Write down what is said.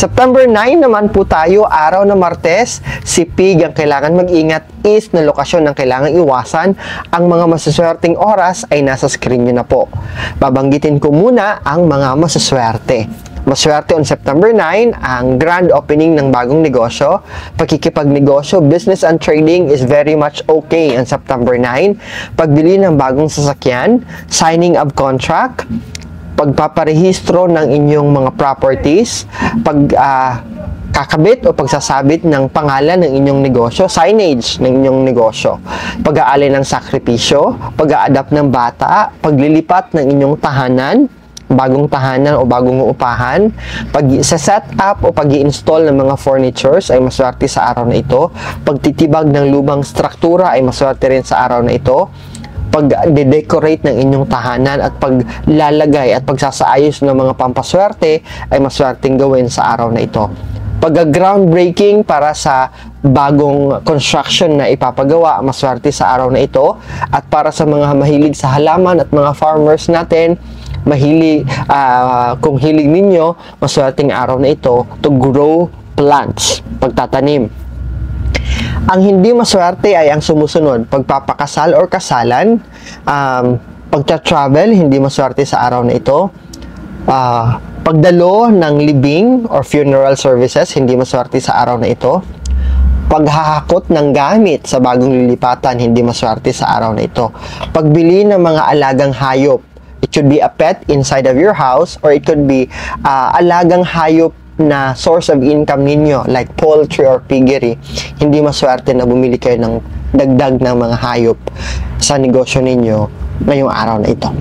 September 9 naman po tayo, araw na Martes. Si Pig, ang kailangan mag-ingat is na lokasyon ng kailangan iwasan. Ang mga masaswerteng oras ay nasa screen nyo na po. Babanggitin ko muna ang mga masaswerte. Maswerte on September 9, ang grand opening ng bagong negosyo. Pakikipagnegosyo, business and trading is very much okay on September 9. Pagbili ng bagong sasakyan, signing of contract, pagpaparehistro ng inyong mga properties, kakabit o pagsasabit ng pangalan ng inyong negosyo, signage ng inyong negosyo, pag-aalay ng sakripisyo, pag-a-adapt ng bata, paglilipat ng inyong tahanan, bagong tahanan o bagong upahan, pag-set up o pag-i-install ng mga furnitures ay maswerte sa araw na ito, pagtitibag ng lumang struktura ay maswerte rin sa araw na ito, pag-decorate ng inyong tahanan at paglalagay at pagsasaayos ng mga pampaswerte ay maswerteng gawin sa araw na ito. Pag-groundbreaking para sa bagong construction na ipapagawa, maswerte sa araw na ito. At para sa mga mahilig sa halaman at mga farmers natin, kung hilig ninyo, maswerteng araw na ito to grow plants, pagtatanim. Ang hindi maswerte ay ang sumusunod, pagpapakasal or kasalan, pagta-travel, hindi maswerte sa araw na ito, pagdalo ng libing or funeral services, hindi maswerte sa araw na ito, paghahakot ng gamit sa bagong lilipatan, hindi maswerte sa araw na ito, pagbili ng mga alagang hayop, it could be a pet inside of your house or it could be alagang hayop na source of income ninyo like poultry or piggery, hindi maswerte na bumili kayo ng dagdag ng mga hayop sa negosyo ninyo ngayong araw na ito.